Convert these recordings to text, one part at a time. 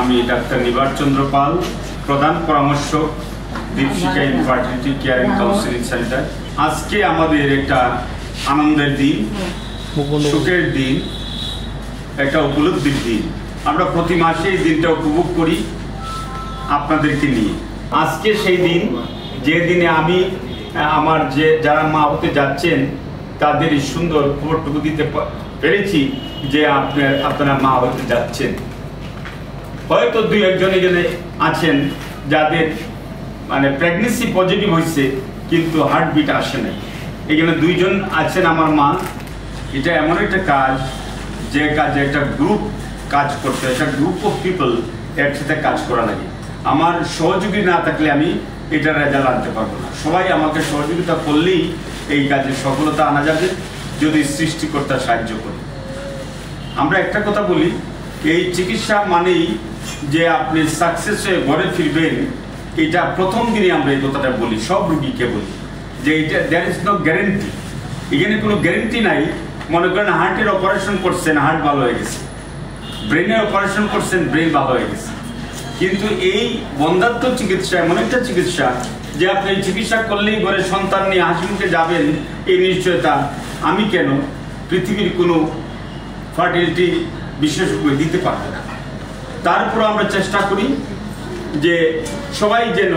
আমি ডাক্তার নিবার চন্দ্র পাল, প্রধান পরামর্শক, Dipshikha infertility care and counselling centre. আজকে আমাদের একটা আনন্দের দিন, সুখের দিন, একটা উপলব্ধির দিন। আমরা প্রতি মাসে এই দিনটা উপভোগ করি আপনাদেরকে নিয়ে। আজকে সেই দিন যে দিনে আমি আমার যারা মা হতে যাচ্ছেন তাদের এই সুন্দর খবরটুকু দিতে পেরেছি যে আপনারা মা হতে যাচ্ছেন। হয়তো দুই একজন এখানে আছেন যাদের প্রেগনেন্সি পজিটিভ হয়েছে কিন্তু হার্টবিট আসে নাই। এখানে দুইজন আছেন আমার মা। এটা এমন একটা কাজ যে কাজে একটা গ্রুপ কাজ করতে, একটা গ্রুপ অফ পিপল একসাথে কাজ করা লাগে। আমার সহযোগী না থাকলে আমি এটার রেজাল্ট আনতে পারবো না। সবাই আমাকে সহযোগিতা করলেই এই কাজের সফলতা আনা যাবে যদি সৃষ্টিকর্তা সাহায্য করে। আমরা একটা কথা বলি, এই চিকিৎসা মানেই যে আপনি সাকসেস হয়ে ঘরে ফিরবেন, এটা প্রথম দিনে আমরা এই কথাটা বলি, সব রুগীকে বলি যে এটা দ্যার ইজ নো গ্যারেন্টি। এখানে কোনো গ্যারেন্টি নাই। মনে করেন হার্টের অপারেশন করছেন, হার্ট ভালো হয়ে গেছে, ব্রেনের অপারেশন করছেন, ব্রেন ভালো হয়ে গেছে। কিন্তু এই বন্ধাত্ম চিকিৎসা এমন একটা চিকিৎসা যে আপনি চিকিৎসা করলেই ঘরে সন্তান নিয়ে হাসিমুখে যাবেন, এই নিশ্চয়তা আমি কেন পৃথিবীর কোনো ফার্টিলিটি বিশেষজ্ঞ দিতে পারবে না। তারপর আমরা চেষ্টা করি যে সবাই যেন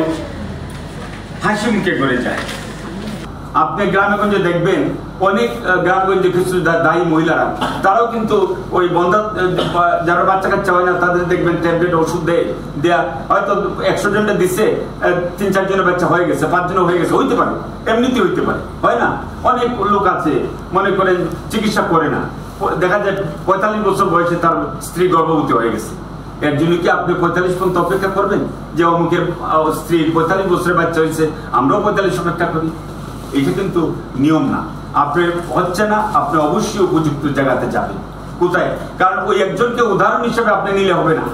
হাসিমুখে ঘরে যায়। আপনি গ্রামেগঞ্জে দেখবেন অনেক গ্রামগঞ্জে কিছু দায়ী মহিলারা, তারাও কিন্তু ওই বন্ধা যারা বাচ্চা কাচ্চা হয় না তাদের দেখবেন ট্যাবলেট ওষুধ দেয়া, হয়তো 100 জনটা দিচ্ছে, 3-4 জনের বাচ্চা হয়ে গেছে, 5 জনের হয়ে গেছে, হইতে পারে, এমনিতে হইতে পারে, হয় না? অনেক লোক আছে মনে করেন চিকিৎসা করে না, দেখা যায় 45 বছর বয়সে তার স্ত্রী গর্ভবতী হয়ে গেছে। এর জন্য কি আপনি 45 পর্যন্ত অপেক্ষা করবেন যে অমুকের স্ত্রীর 45 বছরের বাচ্চা হয়েছে আমরাও 45 অপেক্ষা করি? এটা কিন্তু নিয়ম না। আপনি হচ্ছে না, আপনি অবশ্যই উপযুক্ত জায়গাতে যাবেন। কোথায়? কারণ ওই একজনকে উদাহরণ হিসেবে আপনি নিলে হবে না।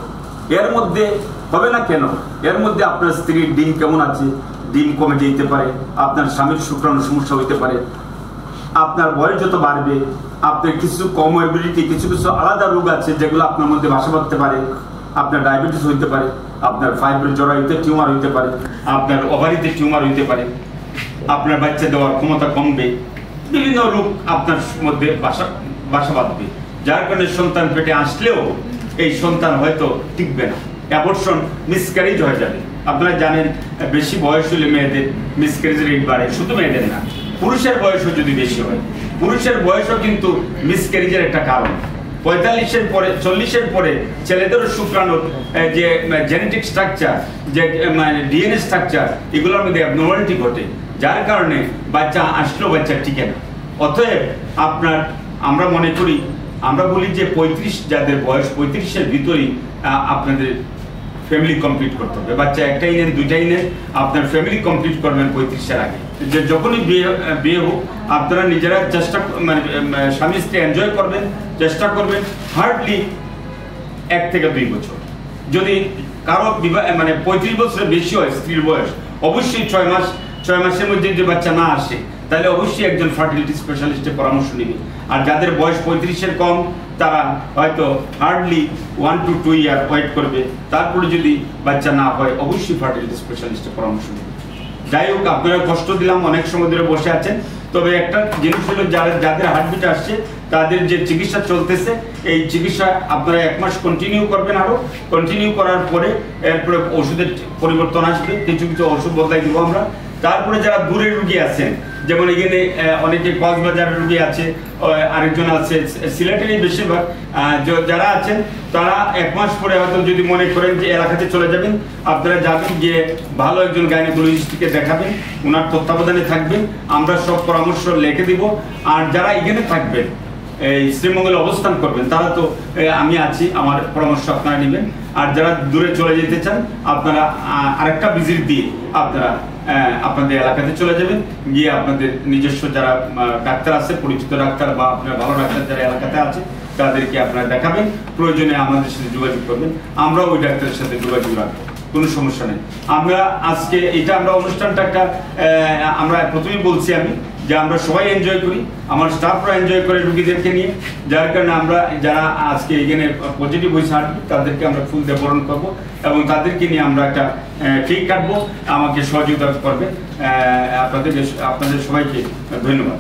এর মধ্যে হবে না কেন? এর মধ্যে আপনার স্ত্রীর ডিম কেমন আছে, ডিম কমে যেতে পারে, আপনার স্বামীর শুক্রাণু সমস্যা হইতে পারে, আপনার বয়স যত বাড়বে আপনার কিছু কমোবিলিটি, কিছু কিছু আলাদা রোগ আছে যেগুলো আপনার মধ্যে বাসা বাঁধতে পারে। আপনার ডায়াবেটিস হইতে পারে, আপনার ফাইব্রয়েড জরায়ুতে টিউমার হইতে পারে, আপনার ওভারিতে টিউমার হইতে পারে, আপনার বাচ্চা দেওয়ার ক্ষমতা কমবে, বিভিন্ন রোগ আপনার মধ্যে বাসা বাঁধবে, যার কারণে সন্তান পেটে আসলেও এই সন্তান হয়তো টিকবে না, অ্যাবর্শন, মিসক্যারেজ হয়ে যাবে। আপনারা জানেন বেশি বয়স হলে মেয়েদের মিসক্যারেজ রেট বাড়ে। শুধু মেয়েদের না, পুরুষের বয়সও যদি বেশি হয়, পুরুষের বয়সও কিন্তু মিসক্যারেজের একটা কারণ। 45-এর পরে, 40-এর পরে ছেলেদেরও শুক্রাণুর যে জেনেটিক স্ট্রাকচার, যে ডিএনএ স্ট্রাকচার, এগুলোর মধ্যে অ্যাবনর্মালিটি ঘটে, যার কারণে বাচ্চা আসলেও বাচ্চা টিকে না। অতএব আমরা মনে করি, আমরা বলি যে 35 যাদের বয়স 35-এর ভিতরেই আপনাদের ফ্যামিলি কমপ্লিট করতে হবে। বাচ্চা একটাই নেন, দুইটাই নেন, আপনার ফ্যামিলি কমপ্লিট করবেন 35-এর আগে। যে যখনই বিয়ে হোক আপনারা নিজেরা চেষ্টা, স্বামী স্ত্রী এনজয় করবেন, চেষ্টা করবেন হার্ডলি 1 থেকে 2 বছর। যদি কারো 35 বছরের বেশি হয় স্ত্রীর বয়স, অবশ্যই 6 মাসের মধ্যে যদি বাচ্চা না আসে তাহলে অবশ্যই একজন ফার্টিলিটি স্পেশালিস্টের পরামর্শ নেবে। আর যাদের বয়স 35-এর কম তারা হয়তো হার্ডলি 1 to 2 ইয়ার ওয়েট করবে, তারপরে যদি বাচ্চা না হয় অবশ্যই ফার্টিলিটি স্পেশালিস্টের পরামর্শ নেবে। যাই হোক, আপনারা কষ্ট দিলাম, অনেক সময় ধরে বসে আছেন। তবে একটা জিনিস হলো, যাদের হার্টবিট আসছে তাদের যে চিকিৎসা চলতেছে, এই চিকিৎসা আপনারা 1 মাস কন্টিনিউ করবেন। আরো কন্টিনিউ করার পরে এরপরে ওষুধের পরিবর্তন আসবে, কিছু কিছু ওষুধ বদলাই দেবো আমরা। তারপরে যারা দূরের রুগী আছেন, যেমন এখানে অনেকে কক্সবাজারের রুগী আছে, আরেকজন আছে সিলেটেরই বেশিরভাগ, যারা আছেন তারা 1 মাস পরে হয়তো যদি মনে করেন যে এলাকাতে চলে যাবেন, আপনারা যাবেন, গিয়ে ভালো একজন গাইনোকোলজিস্টকে দেখাবেন, ওনার তত্ত্বাবধানে থাকবেন, আমরা সব পরামর্শ লিখে দিব। আর যারা এখানে থাকবেন, এই শ্রীমঙ্গলে অবস্থান করবেন, তারা তো আমি আছি, আমার পরামর্শ আপনারা নেবেন। আর যারা দূরে চলে যেতে চান আপনারা আরেকটা ভিজিট দিয়ে আপনারা আপনাদের এলাকাতে চলে যাবেন, গিয়ে আপনাদের নিজস্ব যারা ডাক্তার আছে, পরিচিত ডাক্তার বা আপনার ভালো ডাক্তার যারা এলাকাতে আছে তাদেরকে আপনারা দেখাবেন। প্রয়োজনে আমাদের সাথে যোগাযোগ করবেন, আমরা ওই ডাক্তারের সাথে যোগাযোগ রাখবো, কোনো সমস্যা নেই। আমরা আজকে এটা আমরা অনুষ্ঠানটা একটা আমরা প্রথমেই বলছি আমি যে আমরা সবাই এনজয় করি, আমার স্টাফরা এনজয় করে রুগীদেরকে নিয়ে, যার কারণে আমরা যারা আজকে এখানে পজিটিভ হয়েছে তাদেরকে আমরা ফুল দিয়ে বরণ করবো এবং তাদেরকে নিয়ে আমরা একটা কেক কাটবো, আমাকে সহযোগিতা করবে। আপনাদের সবাইকে ধন্যবাদ।